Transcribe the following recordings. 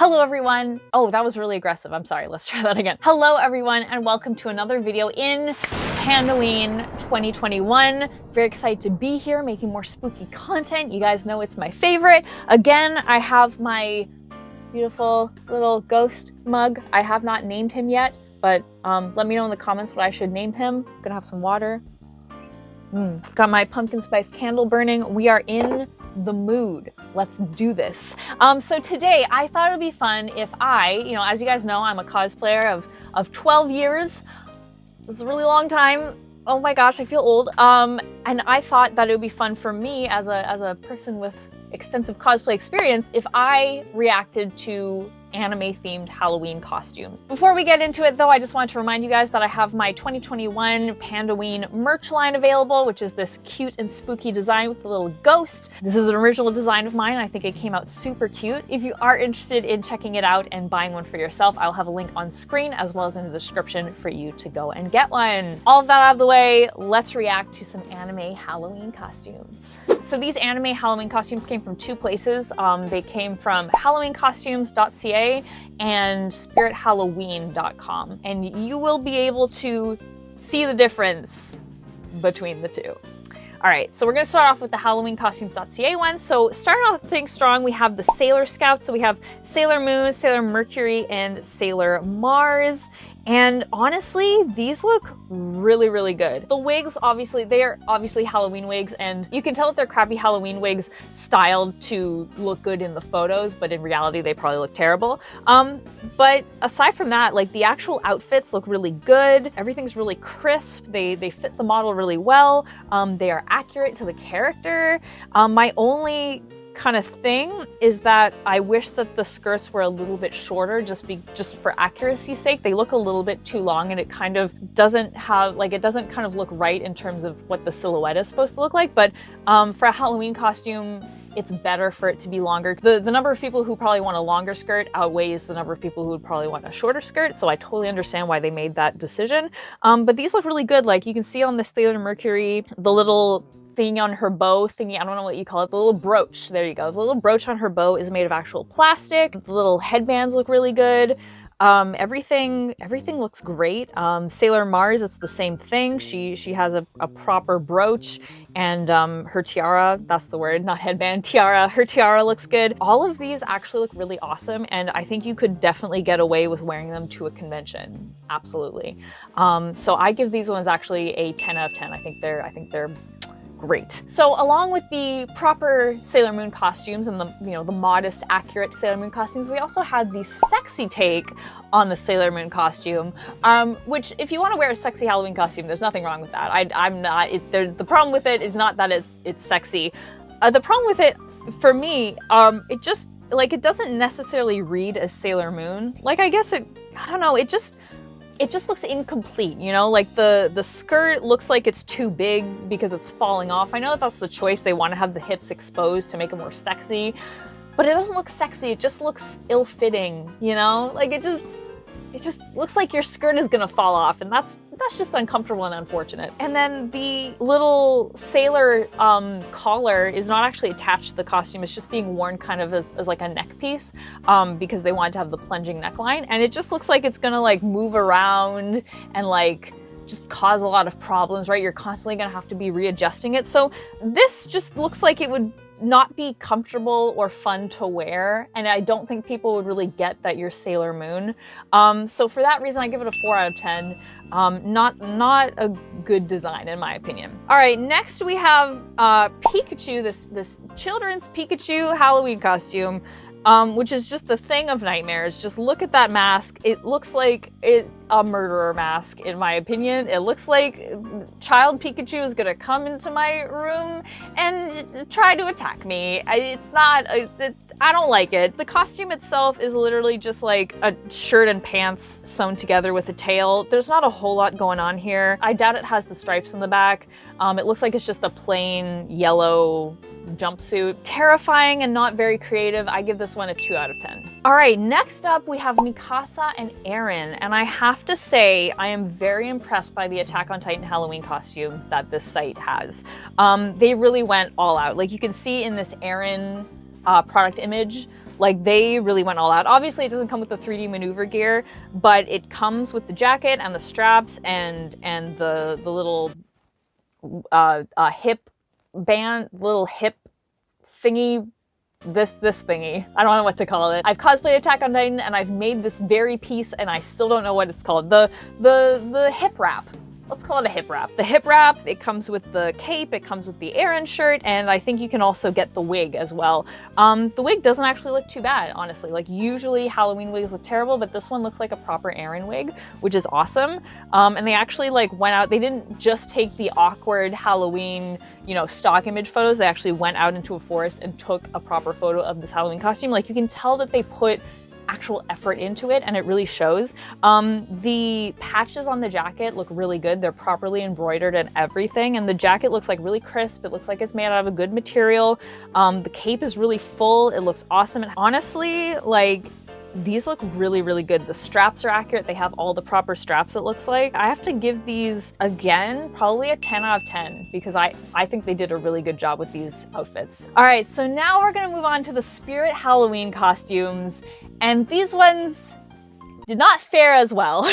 Hello everyone. Oh, that was really aggressive. I'm sorry. Let's try that again. Hello everyone and welcome to another video in Pandaween 2021. Very excited to be here making more spooky content. You guys know it's my favorite. Again, I have my beautiful little ghost mug. I have not named him yet, but let me know in the comments what I should name him. Gonna have some water. Got my pumpkin spice candle burning. We are in the mood. Let's do this. So today I thought it would be fun if as you guys know, I'm a cosplayer of 12 years. This is a really long time. Oh my gosh, I feel old. And I thought that it would be fun for me as a person with extensive cosplay experience if I reacted to anime-themed Halloween costumes. Before we get into it though, I just wanted to remind you guys that I have my 2021 Pandaween merch line available, which is this cute and spooky design with a little ghost. This is an original design of mine. I think it came out super cute. If you are interested in checking it out and buying one for yourself, I'll have a link on screen as well as in the description for you to go and get one. All of that out of the way, let's react to some anime Halloween costumes. So these anime Halloween costumes came from two places. They came from HalloweenCostumes.ca and SpiritHalloween.com, and you will be able to see the difference between the two. All right, so we're gonna start off with the HalloweenCostumes.ca one. So starting off things strong, we have the Sailor Scouts. So we have Sailor Moon, Sailor Mercury, and Sailor Mars. And honestly, these look really, really good. The wigs, they are obviously Halloween wigs, and you can tell that they're crappy Halloween wigs styled to look good in the photos, but in reality, they probably look terrible. But aside from that, like the actual outfits look really good. Everything's really crisp. They fit the model really well. They are accurate to the character. My only kind of thing is that I wish that the skirts were a little bit shorter just for accuracy's sake. They look a little bit too long and it kind of doesn't kind of look right in terms of what the silhouette is supposed to look like. But for a Halloween costume, it's better for it to be longer. The number of people who probably want a longer skirt outweighs the number of people who would probably want a shorter skirt, so I totally understand why they made that decision. But these look really good. Like you can see on the Sailor Mercury, the little thing on her bow thingy, I don't know what you call it, the little brooch, there you go. The little brooch on her bow is made of actual plastic. The little headbands look really good. Everything looks great. Sailor Mars, it's the same thing. She has a proper brooch, and her tiara, that's the word, not headband, tiara. Her tiara looks good. All of these actually look really awesome, and I think you could definitely get away with wearing them to a convention. Absolutely. So I give these ones actually a 10 out of 10. I think they're great. So along with the proper Sailor Moon costumes and the modest, accurate Sailor Moon costumes, we also had the sexy take on the Sailor Moon costume, which if you want to wear a sexy Halloween costume, there's nothing wrong with that. I'm not. The problem with it is not that it's sexy. The problem with it, for me, it doesn't necessarily read as Sailor Moon. Like I guess I don't know. It just looks incomplete, like the skirt looks like it's too big because it's falling off. I know that's the choice. They want to have the hips exposed to make it more sexy, but it doesn't look sexy. It just looks ill-fitting, like it just looks like your skirt is gonna fall off, and that's just uncomfortable and unfortunate. And then the little sailor collar is not actually attached to the costume. It's just being worn kind of as like a neck piece because they wanted to have the plunging neckline, and it just looks like it's gonna like move around and just cause a lot of problems, right? You're constantly gonna have to be readjusting it. So this just looks like it would not be comfortable or fun to wear, and I don't think people would really get that you're Sailor Moon. So for that reason, I give it a 4 out of 10. Not a good design in my opinion. All right, next we have Pikachu, this children's Pikachu Halloween costume, which is just the thing of nightmares. Just look at that mask. It looks like a murderer mask, in my opinion. It looks like child Pikachu is gonna come into my room and try to attack me. I don't like it. The costume itself is literally just like a shirt and pants sewn together with a tail. There's not a whole lot going on here. I doubt it has the stripes in the back. It looks like it's just a plain yellow jumpsuit. Terrifying and not very creative. I give this one a 2 out of 10. All right, next up we have Mikasa and Eren, and I have to say I am very impressed by the Attack on Titan Halloween costumes that this site has. They really went all out. Like you can see in this Eren product image, Like, they really went all out. Obviously, it doesn't come with the 3D maneuver gear, but it comes with the jacket and the straps and the little hip band, little hip thingy. This thingy. I don't know what to call it. I've cosplayed Attack on Titan and I've made this very piece and I still don't know what it's called. The hip wrap. Let's call it a hip wrap. The hip wrap, it comes with the cape, it comes with the Eren shirt, and I think you can also get the wig as well. The wig doesn't actually look too bad, honestly. Like, usually Halloween wigs look terrible, but this one looks like a proper Eren wig, which is awesome. And they actually like went out, they didn't just take the awkward Halloween, you know, stock image photos, they actually went out into a forest and took a proper photo of this Halloween costume. Like, you can tell that they put actual effort into it and it really shows. The patches on the jacket look really good. They're properly embroidered and everything, and the jacket looks like really crisp. It looks like it's made out of a good material. The cape is really full. It looks awesome. And honestly, like, these look really, really good. The straps are accurate. They have all the proper straps, it looks like. I have to give these, again, probably a 10 out of 10 because I think they did a really good job with these outfits. All right, so now we're gonna move on to the Spirit Halloween costumes. And these ones did not fare as well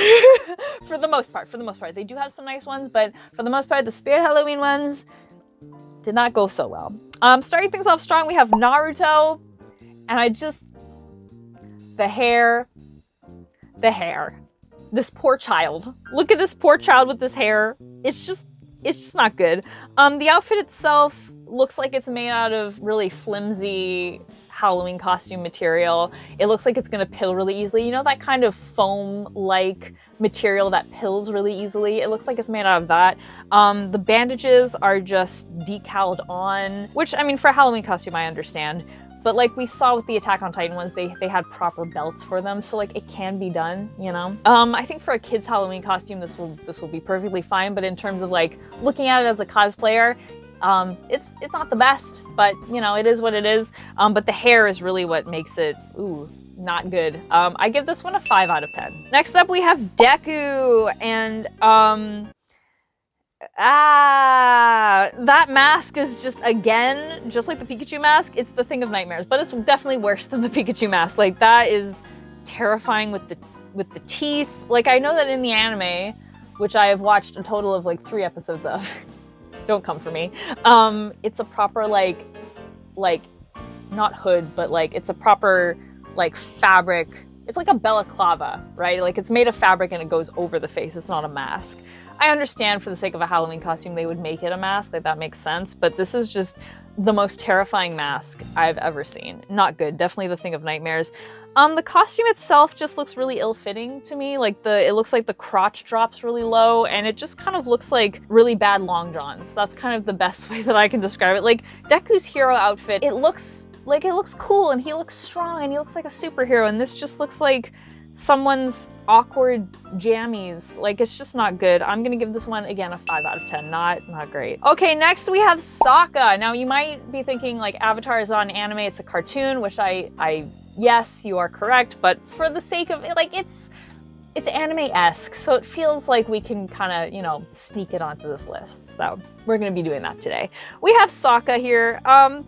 for the most part. They do have some nice ones, but for the most part, the Spirit Halloween ones did not go so well. Starting things off strong, we have Naruto, and the hair. This poor child. Look at this poor child with this hair. It's just not good. The outfit itself looks like it's made out of really flimsy Halloween costume material. It looks like it's gonna pill really easily. You know, that kind of foam-like material that pills really easily? It looks like it's made out of that. The bandages are just decaled on, which, I mean, for a Halloween costume, I understand. But like we saw with the Attack on Titan ones, they had proper belts for them, so like it can be done, you know? I think for a kid's Halloween costume, this will be perfectly fine, but in terms of like looking at it as a cosplayer, it's not the best, but you know, it is what it is. But the hair is really what makes it, ooh, not good. I give this one a 5 out of 10. Next up we have Deku, and that mask is just, again, just like the Pikachu mask, it's the thing of nightmares, but it's definitely worse than the Pikachu mask. Like, that is terrifying with the teeth. Like, I know that in the anime, which I have watched a total of like 3 episodes of, don't come for me, it's a proper like not hood, but like it's a proper like fabric. It's like a balaclava, right? Like, it's made of fabric and it goes over the face. It's not a mask. I understand for the sake of a Halloween costume they would make it a mask, like that makes sense, but this is just the most terrifying mask I've ever seen. Not good, definitely the thing of nightmares. The costume itself just looks really ill-fitting to me. Like, it looks like the crotch drops really low, and it just kind of looks like really bad long johns. That's kind of the best way that I can describe it. Like, Deku's hero outfit, it looks cool, and he looks strong, and he looks like a superhero, and this just looks like someone's awkward jammies. Like, it's just not good. I'm gonna give this one, again, a 5 out of 10. Not great. Okay, next we have Saka. Now, you might be thinking, like, Avatar is not an anime, it's a cartoon, which yes, you are correct, but for the sake of it, like, it's anime-esque, so it feels like we can kind of, you know, sneak it onto this list. So we're going to be doing that today. We have Saka here.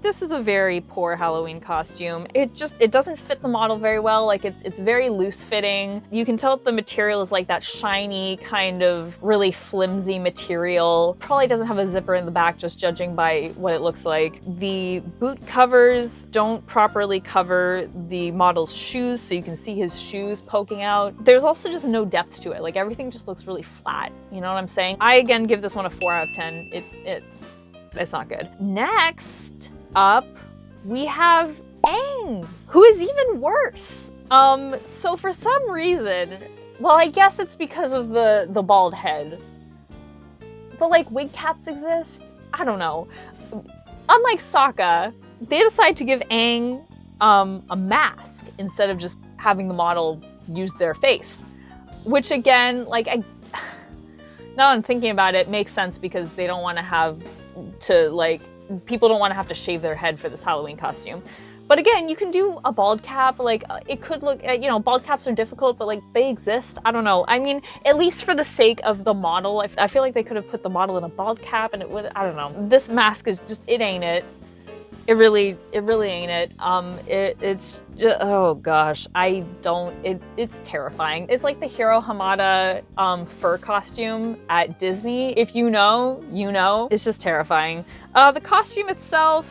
This is a very poor Halloween costume. It doesn't fit the model very well. Like, it's very loose-fitting. You can tell that the material is like that shiny, kind of really flimsy material. Probably doesn't have a zipper in the back, just judging by what it looks like. The boot covers don't properly cover the model's shoes, so you can see his shoes poking out. There's also just no depth to it. Like, everything just looks really flat. You know what I'm saying? I, again, give this one a 4 out of 10. It's not good. Next up, we have Aang, who is even worse. So for some reason, well, I guess it's because of the bald head, but like, wig caps exist? I don't know. Unlike Sokka, they decide to give Aang a mask instead of just having the model use their face, which, again, like, now I'm thinking about it, makes sense because they don't want to have to, like, people don't want to have to shave their head for this Halloween costume. But again, you can do a bald cap. Like, it could look, you know, bald caps are difficult, but like, they exist. I don't know. I mean, at least for the sake of the model, I feel like they could have put the model in a bald cap and it would, I don't know. This mask is just, it ain't it. it really ain't it. It's just, oh gosh, it's terrifying. It's like the Hiro Hamada fur costume at Disney. If you know, you know. It's just terrifying. The costume itself,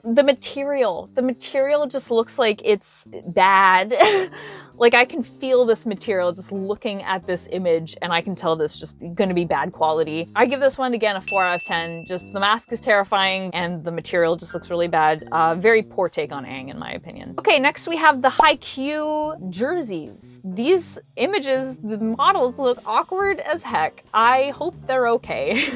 the material just looks like it's bad. Like I can feel this material just looking at this image, and I can tell this is just gonna be bad quality. I give this one, again, a 4 out of 10. Just the mask is terrifying and the material just looks really bad. Very poor take on Aang, in my opinion. Okay, next we have the Haikyuu jerseys. These images, the models look awkward as heck. I hope they're okay.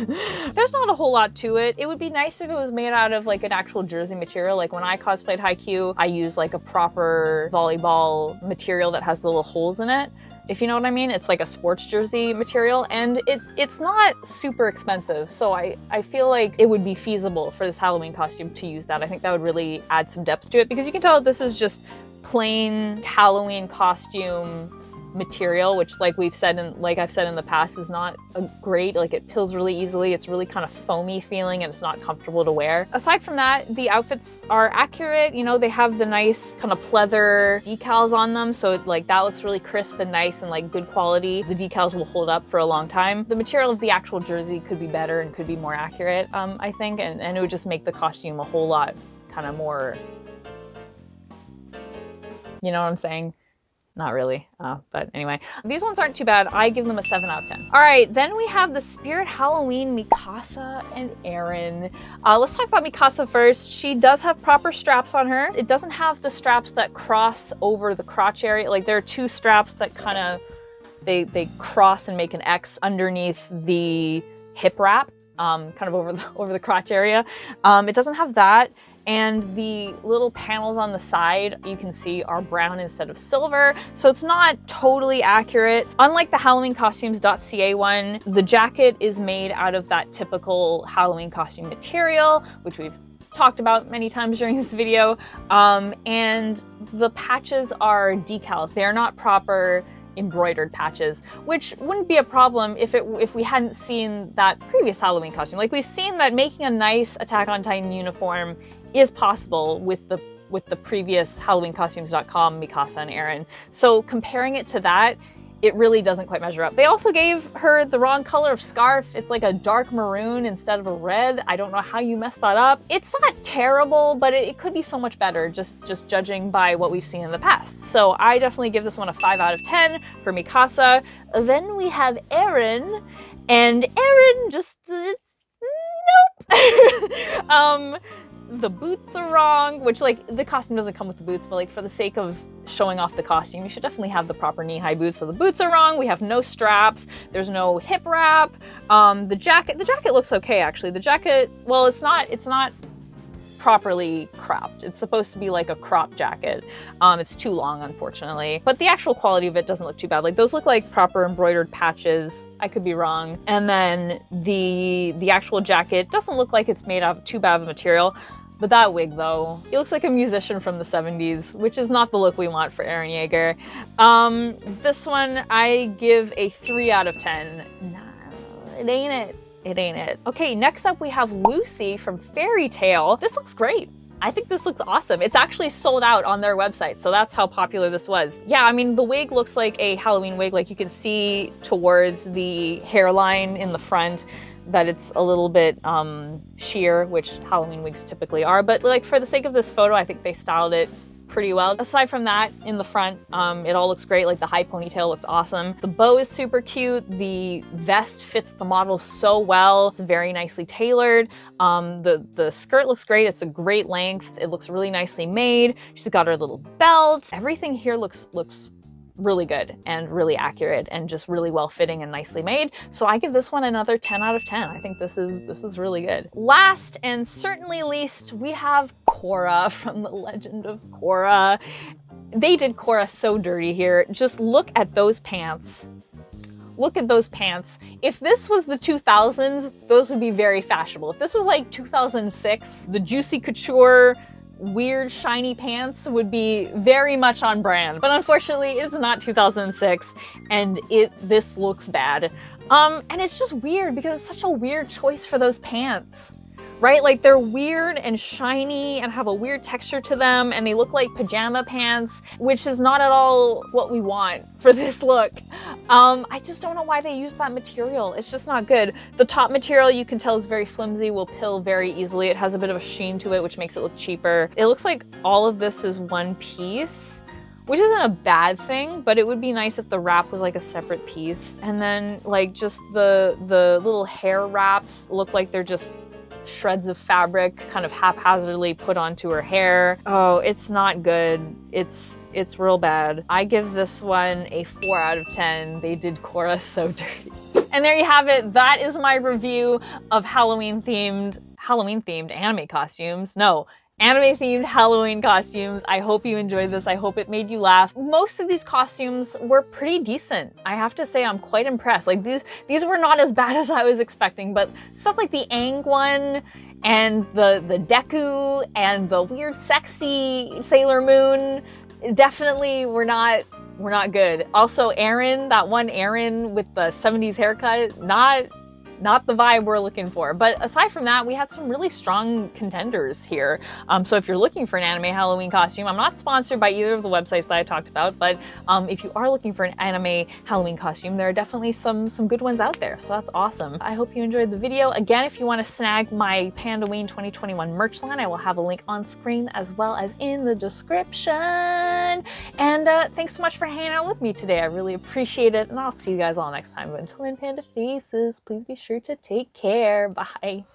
There's not a whole lot to it. It would be nice if it was made out of like an actual jersey material. Like when I cosplayed Haikyuu, I used like a proper volleyball material that has the little holes in it, if you know what I mean. It's like a sports jersey material, and it's not super expensive, so I feel like it would be feasible for this Halloween costume to use that. I think that would really add some depth to it, because you can tell this is just plain Halloween costume material, which like I've said in the past is not great. Like it peels really easily. It's really kind of foamy feeling, and it's not comfortable to wear. Aside from that, the outfits are accurate. You know, they have the nice kind of pleather decals on them, so like that looks really crisp and nice and like good quality. The decals will hold up for a long time. The material of the actual jersey could be better and could be more accurate, I think, and it would just make the costume a whole lot kind of more, you know what I'm saying? Not really, but anyway. These ones aren't too bad. I give them a 7 out of 10. All right, then we have the Spirit Halloween Mikasa and Eren. Let's talk about Mikasa first. She does have proper straps on her. It doesn't have the straps that cross over the crotch area. Like there are two straps that kind of, they cross and make an X underneath the hip wrap, kind of over the crotch area. It doesn't have that. And the little panels on the side, you can see, are brown instead of silver, so it's not totally accurate. Unlike the Halloween Costumes.ca one, the jacket is made out of that typical Halloween costume material, which we've talked about many times during this video, and the patches are decals. They are not proper embroidered patches, which wouldn't be a problem if we hadn't seen that previous Halloween costume. Like we've seen that making a nice Attack on Titan uniform is possible with the previous HalloweenCostumes.com Mikasa and Eren. So comparing it to that, it really doesn't quite measure up. They also gave her the wrong color of scarf. It's like a dark maroon instead of a red. I don't know how you messed that up. It's not terrible, but it could be so much better, just judging by what we've seen in the past. So I definitely give this one a 5 out of 10 for Mikasa. Then we have Eren, and Eren just, nope. The boots are wrong, which like the costume doesn't come with the boots, but like for the sake of showing off the costume, you should definitely have the proper knee-high boots. So the boots are wrong. We have no straps. There's no hip wrap. The jacket looks okay actually. The jacket, well, it's not properly cropped. It's supposed to be like a crop jacket. It's too long, unfortunately. But the actual quality of it doesn't look too bad. Like those look like proper embroidered patches. I could be wrong. And then the actual jacket doesn't look like it's made out of too bad of a material. But that wig, though, he looks like a musician from the 70s, which is not the look we want for Eren Jaeger. This one, I give a 3 out of 10. Nah, it ain't it. It ain't it. Okay, next up we have Lucy from Fairy Tail. This looks great. I think this looks awesome. It's actually sold out on their website, so that's how popular this was. Yeah, I mean, the wig looks like a Halloween wig. Like you can see towards the hairline in the front that it's a little bit sheer, which Halloween wigs typically are. But like for the sake of this photo, I think they styled it pretty well. Aside from that, in the front, it all looks great. Like the high ponytail looks awesome. The bow is super cute. The vest fits the model so well. It's very nicely tailored. The skirt looks great. It's a great length. It looks really nicely made. She's got her little belt. Everything here looks really good and really accurate and just really well fitting and nicely made. So I give this one another 10 out of 10. I think this is really good. Last and certainly least, we have Korra from The Legend of Korra. They did Korra so dirty here. Just look at those pants. Look at those pants. If this was the 2000s, those would be very fashionable. If this was like 2006, the Juicy Couture weird shiny pants would be very much on brand, but unfortunately it's not 2006 and this looks bad. And it's just weird because it's such a weird choice for those pants. right? Like they're weird and shiny and have a weird texture to them, and they look like pajama pants, which is not at all what we want for this look. I just don't know why they use that material. It's just not good. The top material, you can tell, is very flimsy, will pill very easily. It has a bit of a sheen to it, which makes it look cheaper. It looks like all of this is one piece, which isn't a bad thing, but it would be nice if the wrap was like a separate piece. And then like just the little hair wraps look like they're just shreds of fabric kind of haphazardly put onto her hair. Oh, it's not good. It's real bad. I give this one a 4 out of 10. They did Korra so dirty. And there you have it. That is my review of Halloween themed anime costumes. No, anime-themed Halloween costumes. I hope you enjoyed this. I hope it made you laugh. Most of these costumes were pretty decent. I have to say I'm quite impressed. Like these were not as bad as I was expecting, but stuff like the Aang one and the Deku and the weird sexy Sailor Moon definitely were not good. Also Aaron, that one Aaron with the 70s haircut, not the vibe we're looking for. But aside from that, we had some really strong contenders here. So if you're looking for an anime Halloween costume, I'm not sponsored by either of the websites that I talked about, but if you are looking for an anime Halloween costume, there are definitely some good ones out there. So that's awesome. I hope you enjoyed the video. Again, if you want to snag my Pandaween 2021 merch line, I will have a link on screen as well as in the description. And thanks so much for hanging out with me today. I really appreciate it, and I'll see you guys all next time. But until then, Panda Faces, please be sure to take care. Bye.